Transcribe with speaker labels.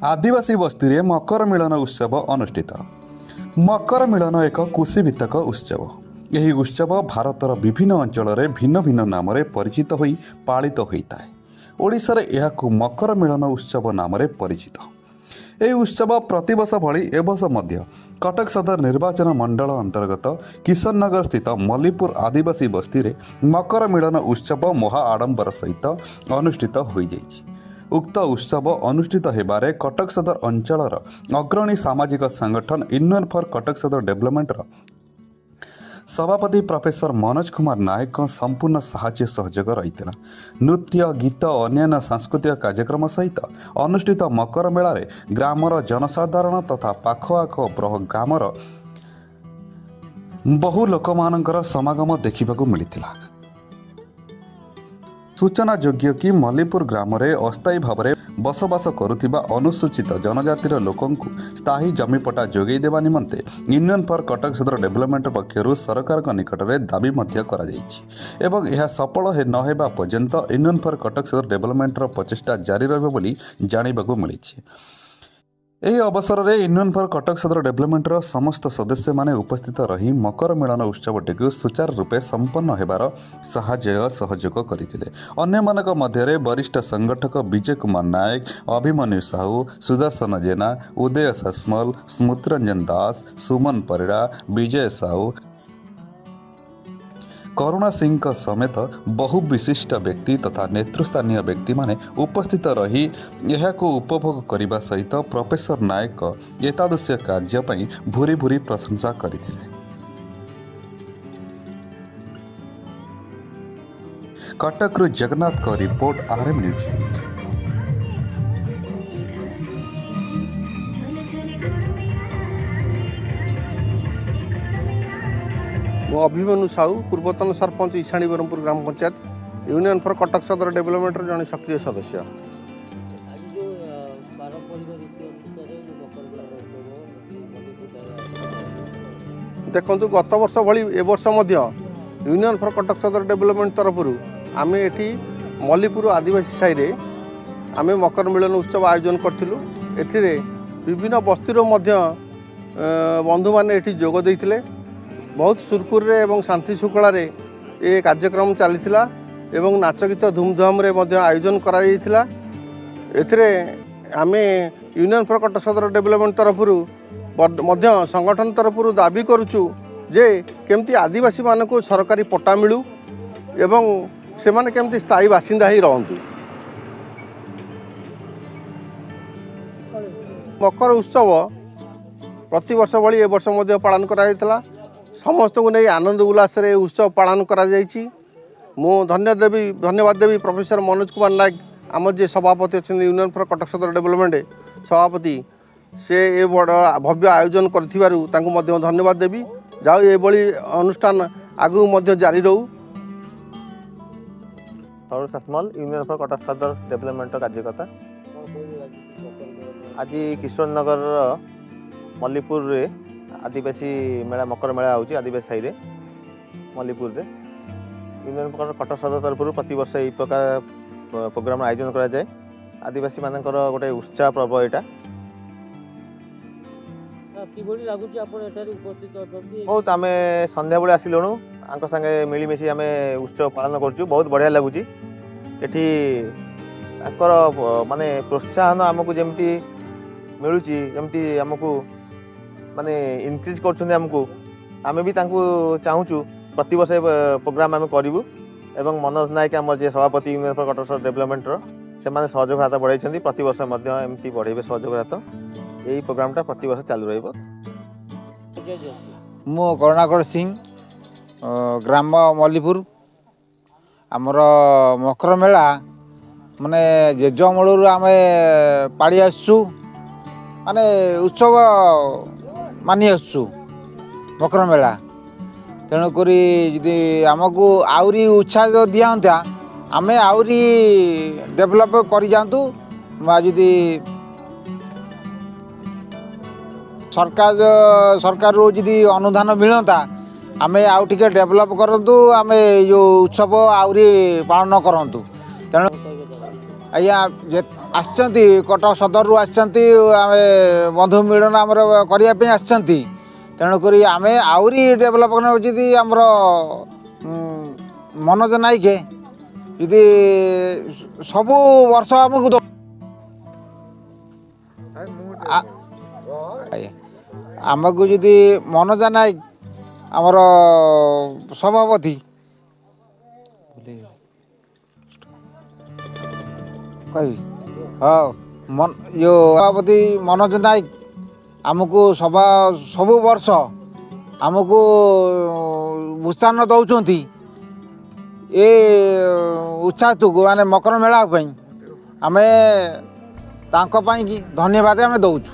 Speaker 1: आदिवासी बस्ती रे मकर मिलन उत्सव अनुष्ठित। मकर मिलन एक कृषिभित्तक उत्सव। यही उत्सव भारतर विभिन्न अंचल में भिन्न भिन्न नाम परिचित होई पालित होता है। ओडिशा रे एहाकु मकर मिलन उत्सव नाम परिचित। यह उत्सव प्रतिवर्ष भली एवर्ष मध्य कटक सदर निर्वाचन मंडल अंतर्गत किशननगर स्थित मल्लीपुर आदिवासी बस्ती रे मकर मिलन उत्सव महा आडंबर सहित अनुष्ठित हो जाइछि। उक्त उत्सव अनुष्ठित हेबारे कटक सदर अंचलर अग्रणी सामाजिक संगठन यूनियन फॉर कटक सदर डेवलपमेंटर सभापति प्रोफेसर मनोज कुमार नायक संपूर्ण साहाय्य सहयोग रही। नृत्य गीत अन्य सांस्कृतिक कार्यक्रम सहित अनुष्ठित मकर मेला रे ग्रामर जनसाधारण तथा पाखआख ग्रामर बहु लोकमानंकर समागम देखिबाकू मिलिथिला। सूचना योग्य कि मल्लीपुर ग्राम रे अस्थायी भाव में बसवास करुथिबा अनुसूचित जनजातिर लोकंकु स्थायी जमीपटा जोगई देवा निमंते यूनियन फॉर कटक सदर डेवलपमेंट पक्षरु सरकार निकट में दाबी मध्य करा जाइछि एवं यह सफल न हेबा पर्यंत यूनियन फॉर कटक सदर डेवलपमेंटर प्रचेष्टा जारी रहिबो बोली जानिबाकू मिलिछि। ଏହି ଅବସରରେ ୟୁନିୟନ ଫର କଟକ ସଦର ଡେଭଲପମେଣ୍ଟର ସମସ୍ତ ସଦସ୍ୟମାନେ ଉପସ୍ଥିତ ରହି ମକର ମିଳନ ଉତ୍ସବଟିକୁ ସୁଚାରୁ ରୂପେ ସମ୍ପନ୍ନ ହେବାର ସାହାଯ୍ୟ ସହଯୋଗ କରିଥିଲେ। ଅନ୍ୟମାନଙ୍କ ମଧ୍ୟରେ ବରିଷ୍ଠ ସଂଗଠକ ବିଜୟ କୁମାର ନାୟକ, ଅଭିମନ୍ୟୁ ସାହୁ, ସୁଦର୍ଶନ ଜେନା, ଉଦୟ ସସ୍ମଲ, ସ୍ମୃତିରଞ୍ଜନ ଦାସ, ସୁମନ ପରିଡ଼ା, ବିଜୟ ସାହୁ, करुणा सिंह समेत बहु विशिष्ट व्यक्ति तथा नेतृस्थानीय व्यक्ति माने उपस्थित रही यहाको उपभोग करने सहित प्रोफेसर नायक एतादृश्य कार्य पई भूरी भूरी प्रशंसा करथिले। कटकरू जगन्नाथ का रिपोर्ट आरएम न्यूज।
Speaker 2: मो अभिमन्यु साहू पूर्वतन सरपंच ईशाणी बरमपुर ग्राम पंचायत यूनियन फॉर कटक सदर डेवलपमेंटर जन सक्रिय सदस्य। देखु गत वर्ष भली ए वर्ष यूनियन फॉर कटक सदर डेवलपमेंट तरफ आम एटी मल्लीपुर आदिवासी साई आम मकर मिलन उत्सव आयोजन करूँ। एथिरे विभिन्न बस्तीर बंधु मैंने जोग देते बहुत सुरखुर एवं शांति श्रृंखला ये कार्यक्रम चलीथिला एवं नाच गीत धूमधाम रे आयोजन करा आम यूनियन फॉर कटक सदर डेवलपमेंट तरफ संगठन तरफ दाबी करुचु जे केमती आदिवासी मानक सरकारी पट्टा मिलू एवं से माने केमती स्थायी बासिंदा ही रहंतु। मकर उत्सव प्रति वर्ष भली ए वर्ष पालन करा समस्त को नहीं आनंद उल्लास रे उत्सव पालन करा जायछि। मु धन्यवाद देवी प्रोफेसर मनोज कुमार नायक आम जे सभापति अच्छा यूनियन फॉर कटक सदर डेवलपमेंट सभापति से ए बड़ भव्य आयोजन करथिबारु तांको मध्य धन्यवाद देवी। जाओ ये बड़ी अनुष्ठान आगु मध्य जारी रहू।
Speaker 3: सौर सस्मल यूनियन फॉर कटक सदर डेवलपमेंट कार्यकर्ता आज किशोर नगर मल्लीपुर रे आदिवासी मेला मकर मेला होची आदिवासी साई रे मल्लीपुर रे यूनियन फॉर कटक सदर तरफ प्रति वर्ष यही प्रकार प्रोग्राम आयोजन करा जाए। आदिवासी मानकर गोटे उत्साह पर्व यहाँ बहुत आम संध्या बेले आसिलुणु संगे मिलमिशी आम उत्सव पालन करूँ। बहुत बढ़िया लगुच एठी माने प्रोत्साहन आमको जमती मिलूँ जमती आमको माने इनक्रीज करमको आम भी चाहूँ प्रति वर्ष प्रोग्राम आम करूँ एवं मनोज नायक आम जे सभापति यूनियन फॉर कटक सदर डेवलपमेंटर से सहयोग हाथ बढ़ाई प्रति वर्ष एमती बढ़े सहयोग हाथ यही प्रोग्रामटा प्रति वर्ष चालू रहिबो।
Speaker 4: मु करुणाकर सिंह ग्राम मल्लीपुर आमर मकर मेला माने जेजमूलू आम पाड़ी आसु माने उत्सव मानि आसु मकर मेला तेणुक जी आमको आहरी उत्साह दिखाता आम आहरी डेभलप कर जातु जी सरकार जी अनुदान मिलता आम आउ टे डेभलप करूँ आम जो उत्सव आहरी पालन करूँ। तेणु ଆଜ୍ଞା ଆସିଛନ୍ତି କଟକ ସଦରରୁ ଆସିଛନ୍ତି ଆମେ ବନ୍ଧୁ ମିଳନ ଆମର କରିବା ପାଇଁ ଆସିଛନ୍ତି। ତେଣୁକରି ଆମେ ଆହୁରି ଡେଭଲପ୍ କରିବାକୁ ଯଦି ଆମର ମନୋଜ ନାଇକେ ଯଦି ସବୁ ବର୍ଷ ଆମକୁ ଆମକୁ ଯଦି ମନୋଜ ନାୟକ ଆମର ସଭାପତି କହିବି ହଁ ସଭାପତି ମନୋଜ ନାୟକ ଆମକୁ ସବୁ ବର୍ଷ ଆମକୁ ଉତ୍ସାହନ ଦେଉଛନ୍ତି ଏ ଉତ୍ସାହକୁ ମାନେ ମକର ମେଳା ପାଇଁ ଆମେ ତାଙ୍କ ପାଇଁ କି ଧନ୍ୟବାଦ ଆମେ ଦେଉଛୁ।